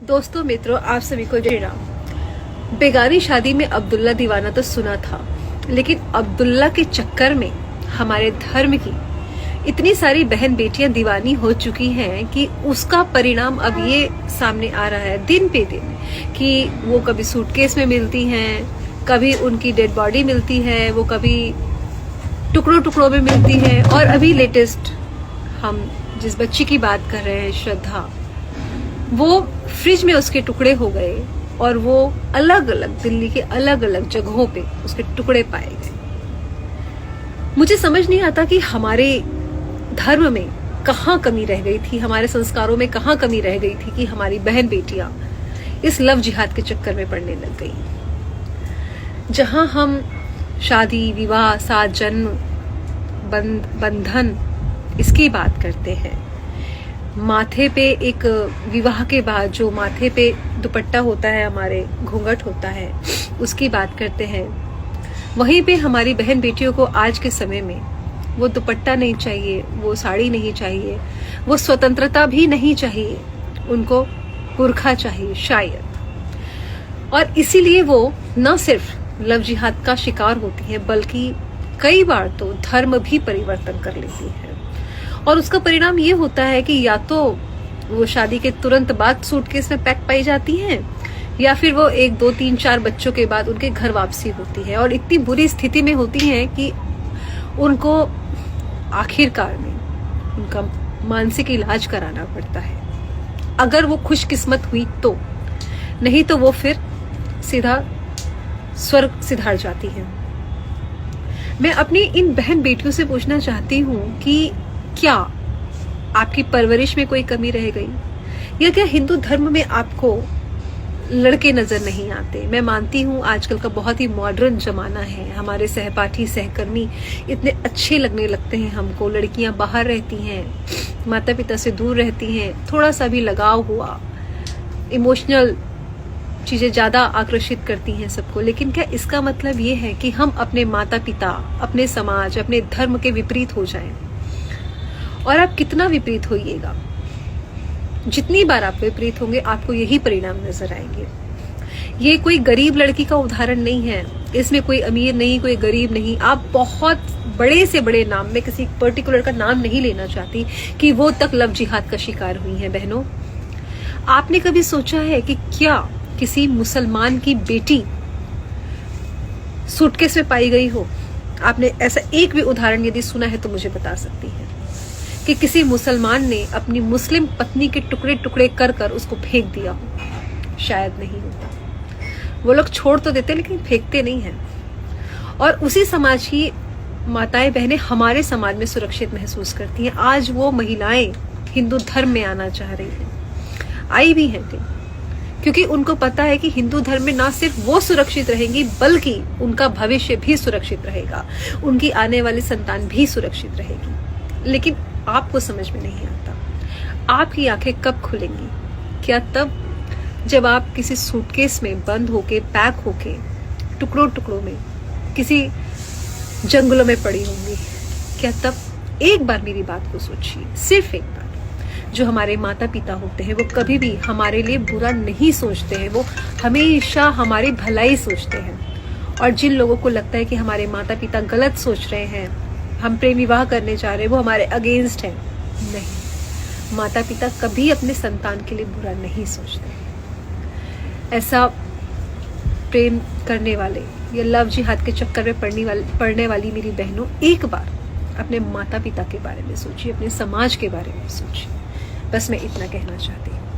दोस्तों मित्रों, आप सभी को जय राम। बेगानी शादी में अब्दुल्ला दीवाना तो सुना था, लेकिन अब्दुल्ला के चक्कर में हमारे धर्म की इतनी सारी बहन बेटियां दीवानी हो चुकी हैं कि उसका परिणाम अब ये सामने आ रहा है दिन पे दिन कि वो कभी सूटकेस में मिलती हैं, कभी उनकी डेड बॉडी मिलती है, वो कभी टुकड़ों टुकड़ों में मिलती है। और अभी लेटेस्ट हम जिस बच्ची की बात कर रहे हैं, श्रद्धा, वो फ्रिज में उसके टुकड़े हो गए और वो अलग अलग दिल्ली के अलग अलग जगहों पे उसके टुकड़े पाए गए। मुझे समझ नहीं आता कि हमारे धर्म में कहाँ कमी रह गई थी, हमारे संस्कारों में कहाँ कमी रह गई थी कि हमारी बहन बेटियां इस लव जिहाद के चक्कर में पड़ने लग गई। जहां हम शादी, विवाह, सात जन्म, बंधन इसकी बात करते हैं, माथे पे एक विवाह के बाद जो माथे पे दुपट्टा होता है, हमारे घूंघट होता है, उसकी बात करते हैं, वहीं पे हमारी बहन बेटियों को आज के समय में वो दुपट्टा नहीं चाहिए, वो साड़ी नहीं चाहिए, वो स्वतंत्रता भी नहीं चाहिए, उनको पुरखा चाहिए शायद। और इसीलिए वो न सिर्फ लव जिहाद का शिकार होती है, बल्कि कई बार तो धर्म भी परिवर्तन कर लेती है। और उसका परिणाम ये होता है कि या तो वो शादी के तुरंत बाद सूटकेस में पैक पाई जाती हैं, या फिर वो 1, 2, 3, 4 बच्चों के बाद उनके घर वापसी होती है और इतनी बुरी स्थिति में होती है कि उनको आखिरकार में उनका मानसिक इलाज कराना पड़ता है, अगर वो खुशकिस्मत हुई तो। नहीं तो वो फिर सीधा स्वर्ग सिधार जाती है। मैं अपनी इन बहन बेटियों से पूछना चाहती हूँ कि क्या आपकी परवरिश में कोई कमी रह गई, या क्या हिंदू धर्म में आपको लड़के नजर नहीं आते? मैं मानती हूँ आजकल का बहुत ही मॉडर्न जमाना है, हमारे सहपाठी सहकर्मी इतने अच्छे लगने लगते हैं हमको, लड़कियां बाहर रहती हैं, माता पिता से दूर रहती हैं, थोड़ा सा भी लगाव हुआ, इमोशनल चीजें ज्यादा आकर्षित करती हैं सबको। लेकिन क्या इसका मतलब ये है कि हम अपने माता पिता, अपने समाज, अपने धर्म के विपरीत हो जाएं? और आप कितना विपरीत होइएगा, जितनी बार आप विपरीत होंगे, आपको यही परिणाम नजर आएंगे। ये कोई गरीब लड़की का उदाहरण नहीं है, इसमें कोई अमीर नहीं, कोई गरीब नहीं। आप बहुत बड़े से बड़े नाम में किसी पर्टिकुलर का नाम नहीं लेना चाहती कि वो तक लव जिहाद का शिकार हुई हैं। बहनों, आपने कभी सोचा है कि क्या किसी मुसलमान की बेटी सूटकेस में पाई गई हो? आपने ऐसा एक भी उदाहरण यदि सुना है तो मुझे बता सकती है कि किसी मुसलमान ने अपनी मुस्लिम पत्नी के टुकड़े टुकड़े कर कर उसको फेंक दिया हो? शायद नहीं होता। वो लोग छोड़ तो देते लेकिन फेंकते नहीं हैं। और उसी समाज की माताएं बहनें हमारे समाज में सुरक्षित महसूस करती हैं। आज वो महिलाएं हिंदू धर्म में आना चाह रही हैं, आई भी हैं, क्योंकि उनको पता है कि हिंदू धर्म में ना सिर्फ वो सुरक्षित रहेंगी, बल्कि उनका भविष्य भी सुरक्षित रहेगा, उनकी आने वाली संतान भी सुरक्षित रहेगी। लेकिन आपको समझ में नहीं आता, आपकी आंखें कब खुलेंगी? क्या तब जब आप किसी सूटकेस में बंद होके, पैक होके, टुकड़ों टुकड़ों में किसी जंगलों में पड़ी होंगी? क्या तब? एक बार मेरी बात को सोचिए, सिर्फ एक बार। जो हमारे माता पिता होते हैं वो कभी भी हमारे लिए बुरा नहीं सोचते हैं, वो हमेशा हमारी भलाई सोचते हैं। और जिन लोगों को लगता है कि हमारे माता पिता गलत सोच रहे हैं, हम प्रेम विवाह करने जा रहे हैं, वो हमारे अगेंस्ट हैं, नहीं, माता पिता कभी अपने संतान के लिए बुरा नहीं सोचते। ऐसा प्रेम करने वाले या लव जिहाद के चक्कर में पड़ने वाली मेरी बहनों, एक बार अपने माता पिता के बारे में सोचिए, अपने समाज के बारे में सोचिए। बस मैं इतना कहना चाहती हूँ।